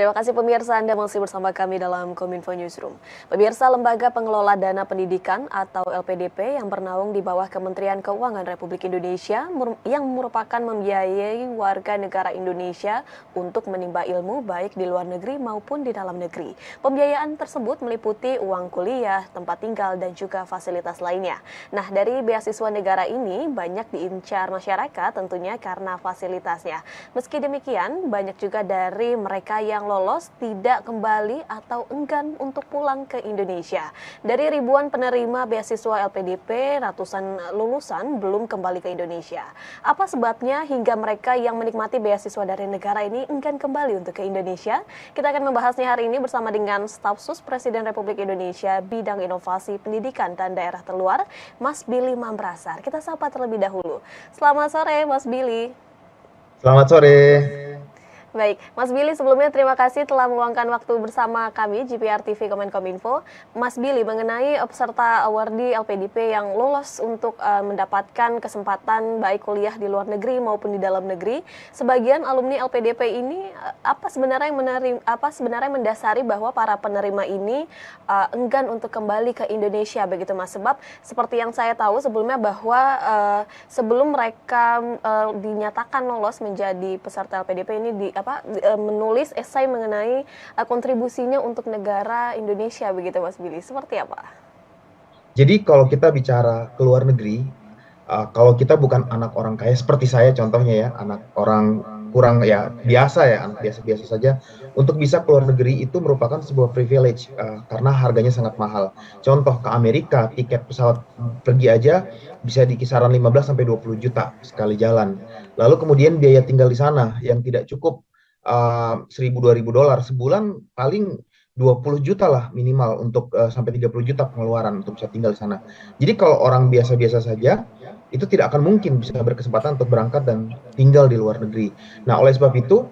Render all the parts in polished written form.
Terima kasih pemirsa, Anda masih bersama kami dalam Kominfo Newsroom. Pemirsa, Lembaga Pengelola Dana Pendidikan atau LPDP yang bernaung di bawah Kementerian Keuangan Republik Indonesia yang merupakan membiayai warga negara Indonesia untuk menimba ilmu baik di luar negeri maupun di dalam negeri. Pembiayaan tersebut meliputi uang kuliah, tempat tinggal, dan juga fasilitas lainnya. Nah, dari beasiswa negara ini banyak diincar masyarakat tentunya karena fasilitasnya. Meski demikian, banyak juga dari mereka yang lolos tidak kembali atau enggan untuk pulang ke Indonesia. Dari ribuan penerima beasiswa LPDP, ratusan lulusan belum kembali ke Indonesia. Apa sebabnya hingga mereka yang menikmati beasiswa dari negara ini enggan kembali untuk ke Indonesia? Kita akan membahasnya hari ini bersama dengan Staf Sus Presiden Republik Indonesia Bidang Inovasi Pendidikan dan Daerah Terluar, Mas Billy Mambrasar. Kita sapa terlebih dahulu. Selamat sore, Mas Billy. Selamat sore. Baik, Mas Billy, sebelumnya terima kasih telah meluangkan waktu bersama kami GPR TV Kominfo. Mas Billy, mengenai peserta awardee LPDP yang lolos untuk mendapatkan kesempatan baik kuliah di luar negeri maupun di dalam negeri, sebagian alumni LPDP ini apa sebenarnya mendasari bahwa para penerima ini enggan untuk kembali ke Indonesia, begitu Mas? Sebab seperti yang saya tahu sebelumnya bahwa sebelum mereka dinyatakan lolos menjadi peserta LPDP ini menulis esai mengenai kontribusinya untuk negara Indonesia, begitu Mas Billy. Seperti apa? Jadi kalau kita bicara ke luar negeri, kalau kita bukan anak orang kaya seperti saya contohnya ya, anak orang kurang ya biasa ya, anak biasa-biasa saja, untuk bisa ke luar negeri itu merupakan sebuah privilege karena harganya sangat mahal. Contoh ke Amerika, tiket pesawat pergi aja bisa di kisaran 15 sampai 20 juta sekali jalan. Lalu kemudian biaya tinggal di sana yang tidak cukup 1.000-2.000 dolar sebulan, paling 20 juta lah minimal untuk sampai 30 juta pengeluaran untuk bisa tinggal di sana. Jadi kalau orang biasa-biasa saja itu tidak akan mungkin bisa berkesempatan untuk berangkat dan tinggal di luar negeri. Nah, oleh sebab itu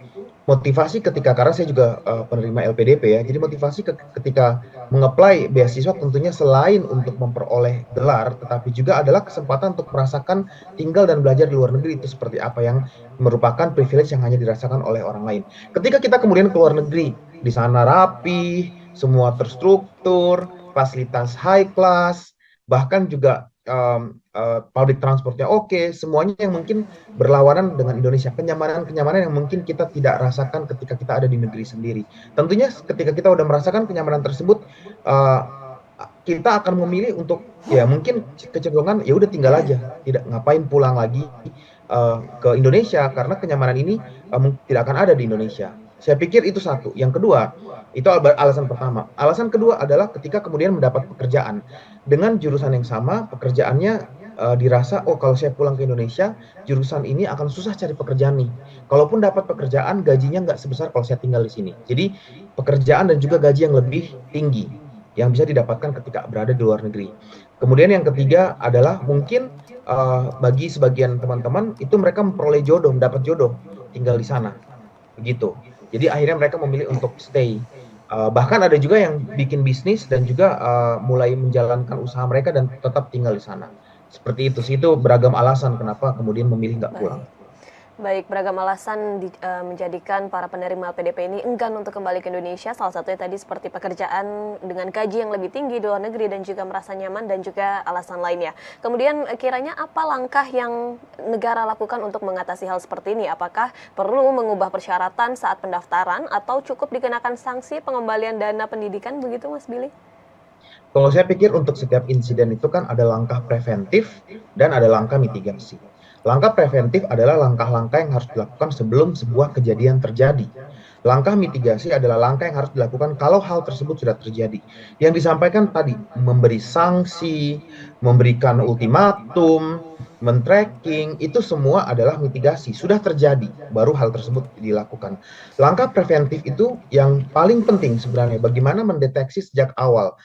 motivasi karena saya juga penerima LPDP ya. Jadi motivasi ketika mengapply beasiswa tentunya selain untuk memperoleh gelar, tetapi juga adalah kesempatan untuk merasakan tinggal dan belajar di luar negeri itu seperti apa, yang merupakan privilege yang hanya dirasakan oleh orang lain. Ketika kita kemudian ke luar negeri, di sana rapi, semua terstruktur, fasilitas high class, bahkan juga public transportnya oke, semuanya yang mungkin berlawanan dengan Indonesia, kenyamanan-kenyamanan yang mungkin kita tidak rasakan ketika kita ada di negeri sendiri. Tentunya ketika kita udah merasakan kenyamanan tersebut, kita akan memilih untuk ya mungkin kecenderungan ya udah tinggal aja, tidak ngapain pulang lagi ke Indonesia karena kenyamanan ini tidak akan ada di Indonesia. Saya pikir itu satu. Yang kedua, itu alasan pertama. Alasan kedua adalah ketika kemudian mendapat pekerjaan dengan jurusan yang sama, pekerjaannya dirasa, oh kalau saya pulang ke Indonesia, jurusan ini akan susah cari pekerjaan nih. Kalaupun dapat pekerjaan, gajinya nggak sebesar kalau saya tinggal di sini. Jadi pekerjaan dan juga gaji yang lebih tinggi yang bisa didapatkan ketika berada di luar negeri. Kemudian yang ketiga adalah mungkin bagi sebagian teman-teman itu mereka memperoleh jodoh, mendapat jodoh tinggal di sana, begitu. Jadi akhirnya mereka memilih untuk stay. Bahkan ada juga yang bikin bisnis dan juga mulai menjalankan usaha mereka dan tetap tinggal di sana. Seperti itu sih, itu beragam alasan kenapa kemudian memilih nggak pulang. Baik, beragam alasan menjadikan para penerima LPDP ini enggan untuk kembali ke Indonesia. Salah satunya tadi seperti pekerjaan dengan gaji yang lebih tinggi di luar negeri dan juga merasa nyaman dan juga alasan lainnya. Kemudian kiranya apa langkah yang negara lakukan untuk mengatasi hal seperti ini? Apakah perlu mengubah persyaratan saat pendaftaran atau cukup dikenakan sanksi pengembalian dana pendidikan, begitu Mas Billy? Kalau saya pikir untuk setiap insiden itu kan ada langkah preventif dan ada langkah mitigasi. Langkah preventif adalah langkah-langkah yang harus dilakukan sebelum sebuah kejadian terjadi. Langkah mitigasi adalah langkah yang harus dilakukan kalau hal tersebut sudah terjadi. Yang disampaikan tadi, memberi sanksi, memberikan ultimatum, men-tracking, itu semua adalah mitigasi. Sudah terjadi, baru hal tersebut dilakukan. Langkah preventif itu yang paling penting sebenarnya, bagaimana mendeteksi sejak awal.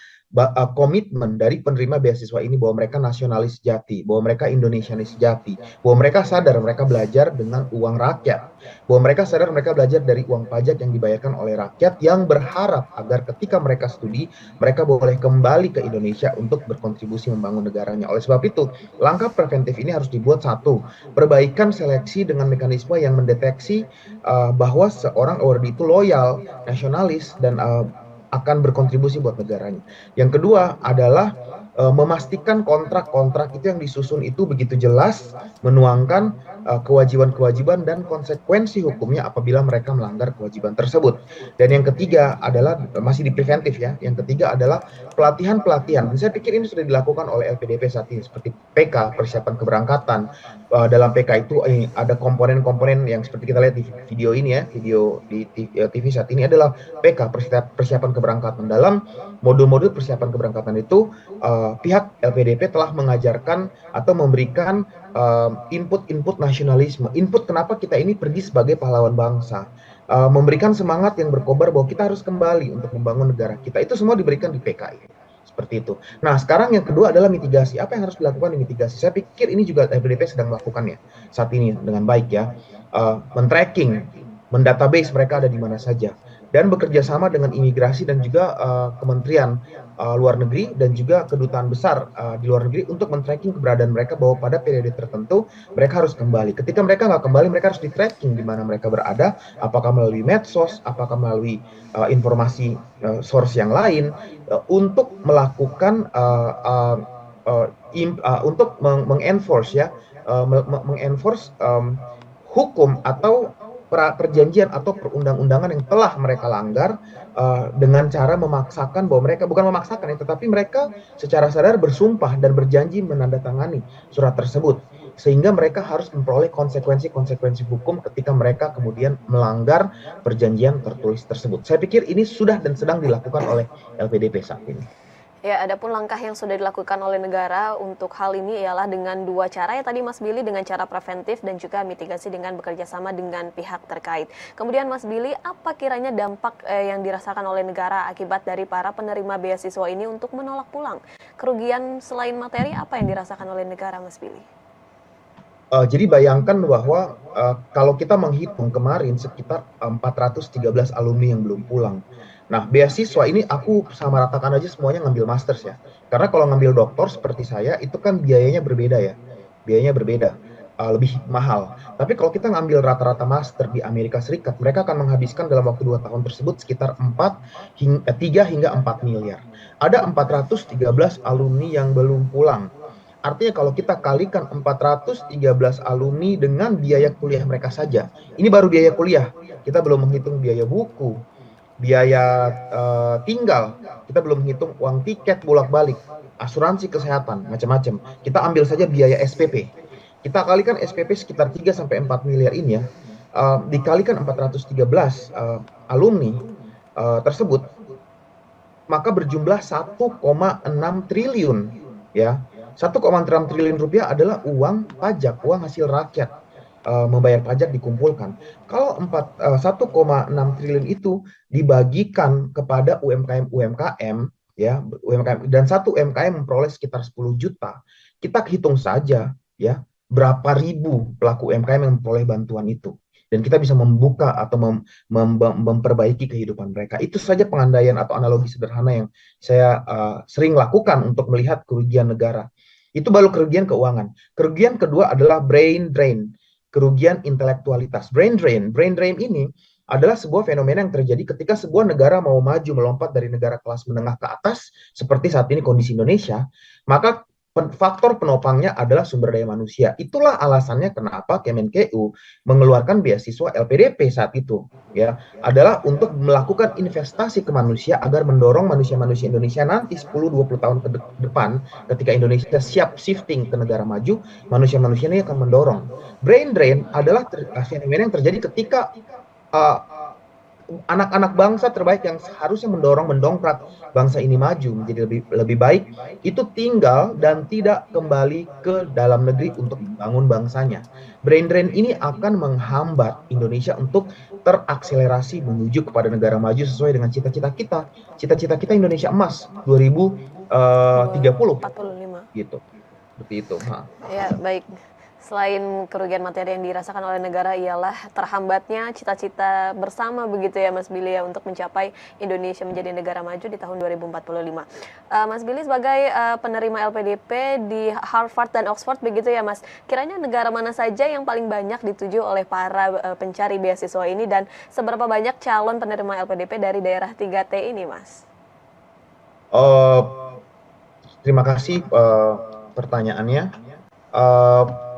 komitmen dari penerima beasiswa ini bahwa mereka nasionalis sejati, bahwa mereka Indonesianis sejati, bahwa mereka sadar mereka belajar dengan uang rakyat, bahwa mereka sadar mereka belajar dari uang pajak yang dibayarkan oleh rakyat yang berharap agar ketika mereka studi, mereka boleh kembali ke Indonesia untuk berkontribusi membangun negaranya. Oleh sebab itu, langkah preventif ini harus dibuat satu, perbaikan seleksi dengan mekanisme yang mendeteksi bahwa seorang awardee itu loyal, nasionalis, dan akan berkontribusi buat negaranya. Yang kedua adalah memastikan kontrak-kontrak itu yang disusun itu begitu jelas, menuangkan kewajiban-kewajiban dan konsekuensi hukumnya apabila mereka melanggar kewajiban tersebut. Dan yang ketiga adalah masih di preventif ya. Yang ketiga adalah pelatihan-pelatihan. Dan saya pikir ini sudah dilakukan oleh LPDP saat ini seperti PK, persiapan keberangkatan. Dalam PK itu ada komponen-komponen yang seperti kita lihat di video ini ya, video di TV saat ini adalah PK, persiapan keberangkatan. Dalam modul-modul persiapan keberangkatan itu pihak LPDP telah mengajarkan atau memberikan input nasionalisme, input kenapa kita ini pergi sebagai pahlawan bangsa, memberikan semangat yang berkobar bahwa kita harus kembali untuk membangun negara kita. Itu semua diberikan di PKI. Seperti itu. Nah, sekarang yang kedua adalah mitigasi. Apa yang harus dilakukan di mitigasi? Saya pikir ini juga LPDP sedang melakukannya saat ini dengan baik ya. Men-tracking, mendatabase mereka ada di mana saja. Dan bekerja sama dengan imigrasi dan juga Kementerian Luar Negeri dan juga kedutaan besar di luar negeri untuk men-tracking keberadaan mereka bahwa pada periode tertentu mereka harus kembali. Ketika mereka nggak kembali, mereka harus di-tracking di mana mereka berada, apakah melalui medsos, apakah melalui informasi source yang lain, untuk melakukan untuk mengenforce ya, mengenforce hukum atau perjanjian atau perundang-undangan yang telah mereka langgar dengan cara memaksakan bahwa mereka, bukan memaksakan ya, tetapi mereka secara sadar bersumpah dan berjanji menandatangani surat tersebut, sehingga mereka harus memperoleh konsekuensi-konsekuensi hukum ketika mereka kemudian melanggar perjanjian tertulis tersebut. Saya pikir ini sudah dan sedang dilakukan oleh LPDP saat ini. Ya, adapun langkah yang sudah dilakukan oleh negara untuk hal ini ialah dengan dua cara ya tadi Mas Billy, dengan cara preventif dan juga mitigasi dengan bekerja sama dengan pihak terkait. Kemudian Mas Billy, apa kiranya dampak yang dirasakan oleh negara akibat dari para penerima beasiswa ini untuk menolak pulang? Kerugian selain materi apa yang dirasakan oleh negara, Mas Billy? Jadi bayangkan bahwa kalau kita menghitung kemarin sekitar 413 alumni yang belum pulang. Nah, beasiswa ini aku sama ratakan aja semuanya ngambil masters ya. Karena kalau ngambil doktor seperti saya, itu kan biayanya berbeda ya. Biayanya berbeda, lebih mahal. Tapi kalau kita ngambil rata-rata master di Amerika Serikat, mereka akan menghabiskan dalam waktu 2 tahun tersebut sekitar 3 hingga 4 miliar. Ada 413 alumni yang belum pulang. Artinya kalau kita kalikan 413 alumni dengan biaya kuliah mereka saja, ini baru biaya kuliah. Kita belum menghitung biaya buku, biaya tinggal, kita belum menghitung uang tiket bolak-balik, asuransi kesehatan, macam-macam. Kita ambil saja biaya SPP. Kita kalikan SPP sekitar 3 sampai 4 miliar ini ya. Dikalikan 413 alumni tersebut, maka berjumlah 1,6 triliun ya. 1,6 triliun rupiah adalah uang pajak, uang hasil rakyat. Membayar pajak dikumpulkan. Kalau 1,6 triliun itu dibagikan kepada UMKM ya, UMKM, dan satu UMKM memperoleh sekitar 10 juta, kita hitung saja ya berapa ribu pelaku UMKM yang memperoleh bantuan itu, dan kita bisa membuka atau memperbaiki kehidupan mereka. Itu saja pengandaian atau analogi sederhana yang saya sering lakukan untuk melihat kerugian negara. Itu baru kerugian keuangan. Kerugian kedua adalah brain drain, kerugian intelektualitas. Brain drain ini adalah sebuah fenomena yang terjadi ketika sebuah negara mau maju melompat dari negara kelas menengah ke atas, seperti saat ini kondisi Indonesia, maka faktor penopangnya adalah sumber daya manusia. Itulah alasannya kenapa Kemenkeu mengeluarkan beasiswa LPDP saat itu, ya, adalah untuk melakukan investasi ke manusia agar mendorong manusia-manusia Indonesia nanti 10-20 tahun ke depan, ketika Indonesia siap shifting ke negara maju, manusia-manusia ini akan mendorong. Brain drain adalah fenomena yang terjadi ketika anak-anak bangsa terbaik yang harusnya mendongkrak bangsa ini maju menjadi lebih baik itu tinggal dan tidak kembali ke dalam negeri untuk membangun bangsanya. Brain drain ini akan menghambat Indonesia untuk terakselerasi menuju kepada negara maju sesuai dengan cita-cita kita. Cita-cita kita Indonesia emas 2030 45. gitu. Seperti itu. Ya, baik. Selain kerugian materi yang dirasakan oleh negara ialah terhambatnya cita-cita bersama begitu ya Mas Billy ya untuk mencapai Indonesia menjadi negara maju di tahun 2045. Mas Billy sebagai penerima LPDP di Harvard dan Oxford begitu ya Mas, kiranya negara mana saja yang paling banyak dituju oleh para pencari beasiswa ini dan seberapa banyak calon penerima LPDP dari daerah 3T ini Mas? Terima kasih pertanyaannya.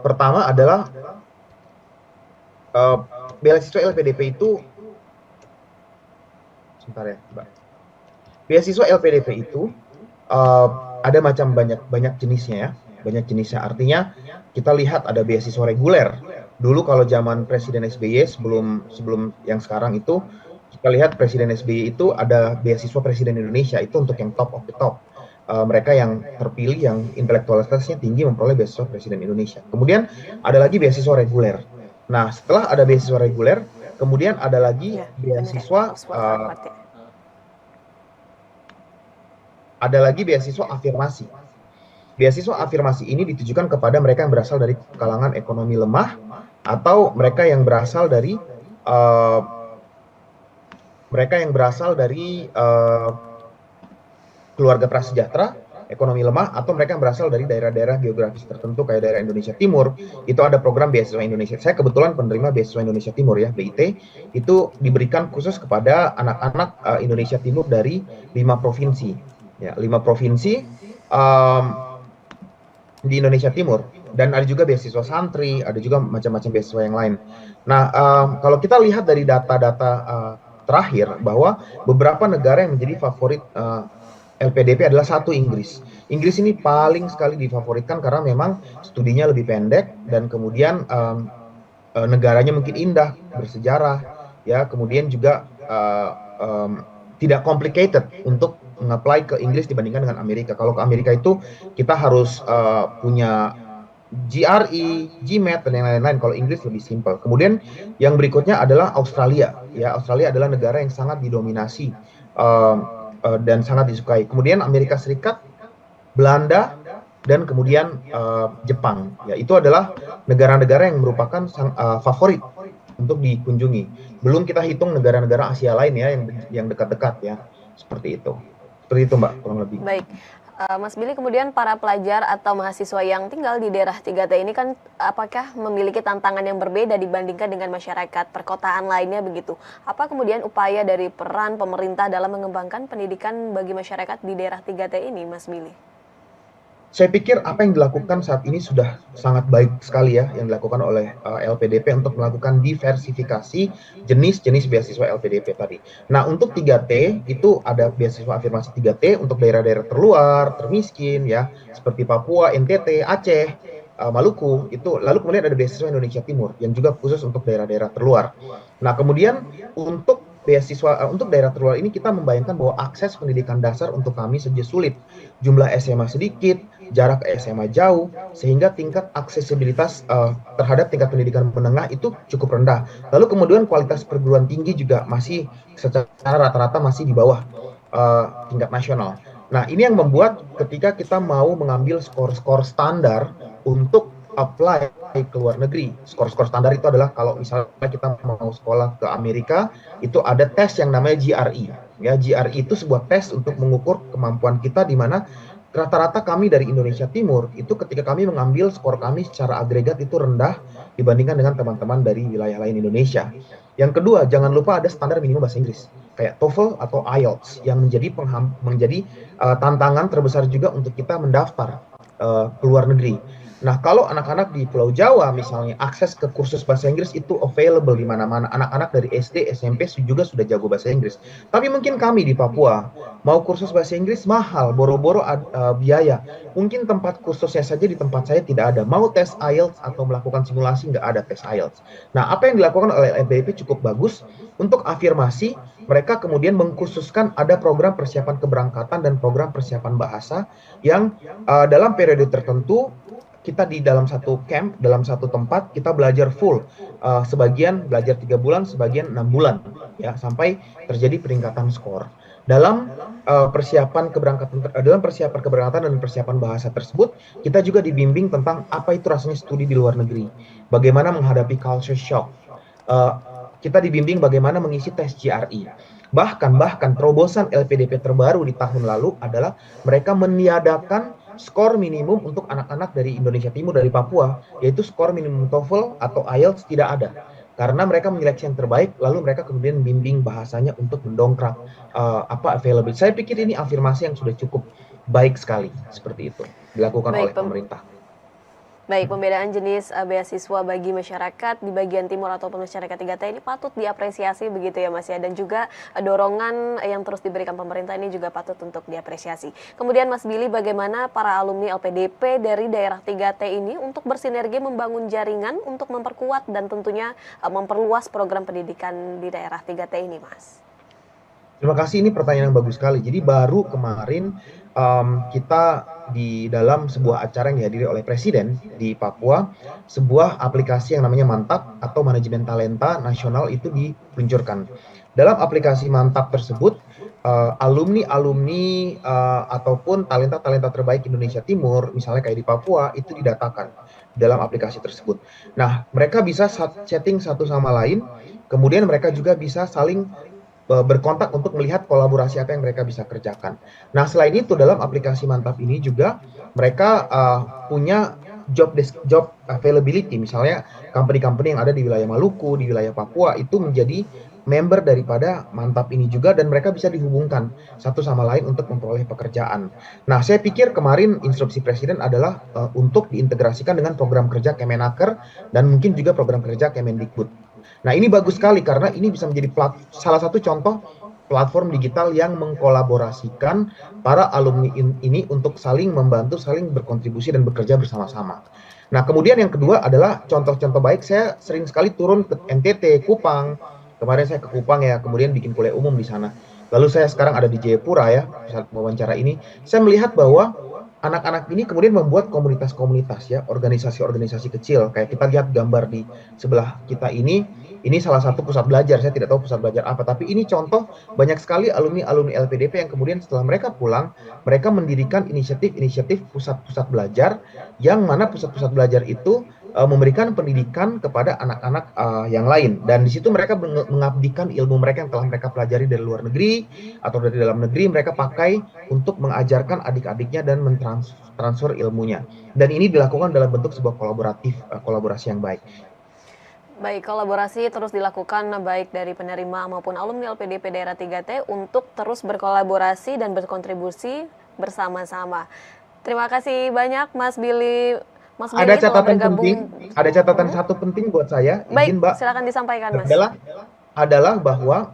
Pertama adalah beasiswa LPDP itu, sebentar ya, Mbak. Beasiswa LPDP itu ada banyak jenisnya ya, banyak jenisnya. Artinya kita lihat ada beasiswa reguler. Dulu kalau zaman Presiden SBY sebelum yang sekarang itu, kita lihat Presiden SBY itu ada beasiswa Presiden Indonesia itu untuk yang top of the top. Mereka yang terpilih yang intelektualitasnya tinggi memperoleh beasiswa Presiden Indonesia. Kemudian ada lagi beasiswa reguler. Nah, setelah ada beasiswa reguler, kemudian ada lagi beasiswa afirmasi. Beasiswa afirmasi ini ditujukan kepada mereka yang berasal dari kalangan ekonomi lemah atau mereka yang berasal dari keluarga prasejahtera, ekonomi lemah, atau mereka yang berasal dari daerah-daerah geografis tertentu kayak daerah Indonesia Timur. Itu ada program beasiswa Indonesia. Saya kebetulan penerima beasiswa Indonesia Timur ya, BIT. Itu diberikan khusus kepada anak-anak Indonesia Timur dari 5 provinsi. Ya, 5 provinsi di Indonesia Timur. Dan ada juga beasiswa santri, ada juga macam-macam beasiswa yang lain. Nah, kalau kita lihat dari data-data terakhir bahwa beberapa negara yang menjadi favorit LPDP adalah satu Inggris. Inggris ini paling sekali difavoritkan karena memang studinya lebih pendek dan kemudian negaranya mungkin indah, bersejarah, ya. Kemudian juga tidak complicated untuk mengapply ke Inggris dibandingkan dengan Amerika. Kalau ke Amerika itu kita harus punya GRE, GMAT dan yang lain-lain. Kalau Inggris lebih simpel. Kemudian yang berikutnya adalah Australia. Ya, Australia adalah negara yang sangat didominasi dan sangat disukai. Kemudian Amerika Serikat, Belanda, dan kemudian Jepang. Ya, itu adalah negara-negara yang merupakan favorit untuk dikunjungi. Belum kita hitung negara-negara Asia lain ya yang dekat-dekat ya. Seperti itu. Seperti itu Mbak, kurang lebih. Baik. Mas Billy, kemudian para pelajar atau mahasiswa yang tinggal di daerah 3T ini kan apakah memiliki tantangan yang berbeda dibandingkan dengan masyarakat perkotaan lainnya begitu? Apa kemudian upaya dari peran pemerintah dalam mengembangkan pendidikan bagi masyarakat di daerah 3T ini, Mas Billy? Saya pikir apa yang dilakukan saat ini sudah sangat baik sekali ya, yang dilakukan oleh LPDP untuk melakukan diversifikasi jenis-jenis beasiswa LPDP tadi. Nah, untuk 3T itu ada beasiswa afirmasi 3T untuk daerah-daerah terluar, termiskin ya, seperti Papua, NTT, Aceh, Maluku itu. Lalu kemudian ada beasiswa Indonesia Timur yang juga khusus untuk daerah-daerah terluar. Nah, kemudian untuk beasiswa untuk daerah terluar ini kita membayangkan bahwa akses pendidikan dasar untuk kami saja sulit. Jumlah SMA sedikit, jarak SMA jauh, sehingga tingkat aksesibilitas terhadap tingkat pendidikan menengah itu cukup rendah. Lalu kemudian kualitas perguruan tinggi juga masih secara rata-rata masih di bawah tingkat nasional. Nah, ini yang membuat ketika kita mau mengambil skor-skor standar untuk apply ke luar negeri. Skor-skor standar itu adalah kalau misalnya kita mau sekolah ke Amerika, itu ada tes yang namanya GRE. Ya, GRE itu sebuah tes untuk mengukur kemampuan kita di mana rata-rata kami dari Indonesia Timur itu ketika kami mengambil skor kami secara agregat itu rendah dibandingkan dengan teman-teman dari wilayah lain Indonesia. Yang kedua, jangan lupa ada standar minimum bahasa Inggris kayak TOEFL atau IELTS yang menjadi tantangan terbesar juga untuk kita mendaftar ke luar negeri. Nah, kalau anak-anak di Pulau Jawa misalnya akses ke kursus bahasa Inggris itu available di mana-mana. Anak-anak dari SD, SMP juga sudah jago bahasa Inggris. Tapi mungkin kami di Papua mau kursus bahasa Inggris mahal, boro-boro biaya. Mungkin tempat kursusnya saja di tempat saya tidak ada. Mau tes IELTS atau melakukan simulasi nggak ada tes IELTS. Nah, apa yang dilakukan oleh LPDP cukup bagus untuk afirmasi. Mereka kemudian mengkhususkan ada program persiapan keberangkatan dan program persiapan bahasa yang dalam periode tertentu kita di dalam satu camp, dalam satu tempat kita belajar full, sebagian belajar 3 bulan, sebagian 6 bulan, ya sampai terjadi peningkatan skor. Dalam dalam persiapan keberangkatan dan persiapan bahasa tersebut, kita juga dibimbing tentang apa itu rasanya studi di luar negeri, bagaimana menghadapi culture shock. Kita dibimbing bagaimana mengisi tes GRE. Bahkan terobosan LPDP terbaru di tahun lalu adalah mereka meniadakan skor minimum untuk anak-anak dari Indonesia Timur, dari Papua, yaitu skor minimum TOEFL atau IELTS tidak ada. Karena mereka menyeleksi yang terbaik, lalu mereka kemudian bimbing bahasanya untuk mendongkrak available. Saya pikir ini afirmasi yang sudah cukup baik sekali, seperti itu, dilakukan oleh pemerintah. Baik, pembedaan jenis beasiswa bagi masyarakat di bagian timur ataupun masyarakat 3T ini patut diapresiasi begitu ya Mas ya, dan juga dorongan yang terus diberikan pemerintah ini juga patut untuk diapresiasi. Kemudian Mas Billy, bagaimana para alumni LPDP dari daerah 3T ini untuk bersinergi membangun jaringan untuk memperkuat dan tentunya memperluas program pendidikan di daerah 3T ini, Mas? Terima kasih, ini pertanyaan yang bagus sekali. Jadi baru kemarin kita di dalam sebuah acara yang dihadiri oleh Presiden di Papua, sebuah aplikasi yang namanya Mantap atau Manajemen Talenta Nasional itu diluncurkan. Dalam aplikasi Mantap tersebut, alumni-alumni ataupun talenta-talenta terbaik Indonesia Timur, misalnya kayak di Papua, itu didatakan dalam aplikasi tersebut. Nah, mereka bisa chatting satu sama lain, kemudian mereka juga bisa saling berkontak untuk melihat kolaborasi apa yang mereka bisa kerjakan. Nah, selain itu dalam aplikasi Mantap ini juga mereka punya job availability, misalnya company-company yang ada di wilayah Maluku, di wilayah Papua itu menjadi member daripada Mantap ini juga, dan mereka bisa dihubungkan satu sama lain untuk memperoleh pekerjaan. Nah, saya pikir kemarin instruksi Presiden adalah untuk diintegrasikan dengan program kerja Kemenaker dan mungkin juga program kerja Kemendikbud. Nah, ini bagus sekali karena ini bisa menjadi salah satu contoh platform digital yang mengkolaborasikan para alumni ini untuk saling membantu, saling berkontribusi dan bekerja bersama-sama. Nah, kemudian yang kedua adalah contoh-contoh baik. Saya sering sekali turun ke NTT, Kupang. Kemarin saya ke Kupang ya, kemudian bikin kuliah umum di sana. Lalu saya sekarang ada di Jayapura ya, saat wawancara ini. Saya melihat bahwa anak-anak ini kemudian membuat komunitas-komunitas ya, organisasi-organisasi kecil. Kayak kita lihat gambar di sebelah kita ini salah satu pusat belajar. Saya tidak tahu pusat belajar apa, tapi ini contoh banyak sekali alumni-alumni LPDP yang kemudian setelah mereka pulang, mereka mendirikan inisiatif-inisiatif pusat-pusat belajar, yang mana pusat-pusat belajar itu memberikan pendidikan kepada anak-anak yang lain. Dan di situ mereka mengabdikan ilmu mereka yang telah mereka pelajari dari luar negeri atau dari dalam negeri, mereka pakai untuk mengajarkan adik-adiknya dan mentransfer ilmunya. Dan ini dilakukan dalam bentuk sebuah kolaborasi yang baik. Baik, kolaborasi terus dilakukan baik dari penerima maupun alumni LPDP daerah 3T untuk terus berkolaborasi dan berkontribusi bersama-sama. Terima kasih banyak Mas Billy. Ada catatan penting, ada catatan satu penting buat saya. Baik, Mbak, silakan disampaikan, Mas. Adalah bahwa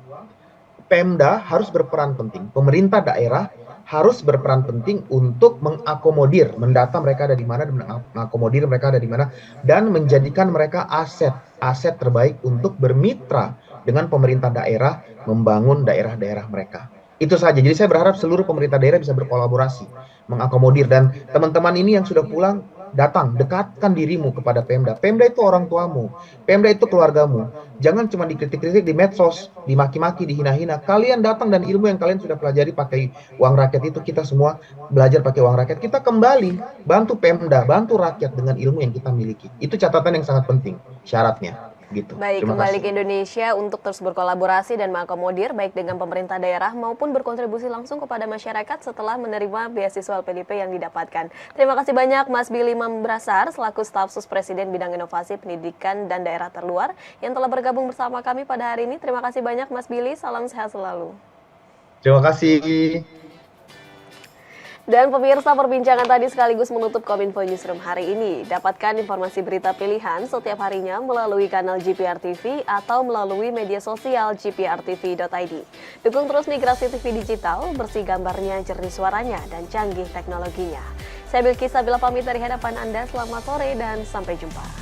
Pemda harus berperan penting. Pemerintah daerah harus berperan penting untuk mengakomodir, mendata mereka ada di mana, mengakomodir mereka ada di mana, dan menjadikan mereka aset terbaik untuk bermitra dengan pemerintah daerah membangun daerah-daerah mereka. Itu saja. Jadi saya berharap seluruh pemerintah daerah bisa berkolaborasi, mengakomodir, dan teman-teman ini yang sudah pulang, datang, dekatkan dirimu kepada Pemda. Pemda itu orang tuamu, Pemda itu keluargamu. Jangan cuma dikritik-kritik di medsos, dimaki-maki, dihina-hina. Kalian datang dan ilmu yang kalian sudah pelajari pakai uang rakyat itu, kita semua belajar pakai uang rakyat. Kita kembali bantu Pemda, bantu rakyat dengan ilmu yang kita miliki. Itu catatan yang sangat penting, syaratnya. Gitu. Baik, kembali ke Indonesia untuk terus berkolaborasi dan mengakomodir baik dengan pemerintah daerah maupun berkontribusi langsung kepada masyarakat setelah menerima beasiswa LPDP yang didapatkan. Terima kasih banyak Mas Billy Mambrasar selaku staf sus Presiden bidang inovasi pendidikan dan daerah terluar yang telah bergabung bersama kami pada hari ini. Terima kasih banyak Mas Billy, salam sehat selalu. Terima kasih. Dan pemirsa, perbincangan tadi sekaligus menutup Kominfo Newsroom hari ini. Dapatkan informasi berita pilihan setiap harinya melalui kanal GPR TV atau melalui media sosial gprtv.id. Dukung terus migrasi TV digital, bersih gambarnya, jernih suaranya, dan canggih teknologinya. Saya Bilqis Sabila pamit dari hadapan Anda, selamat sore dan sampai jumpa.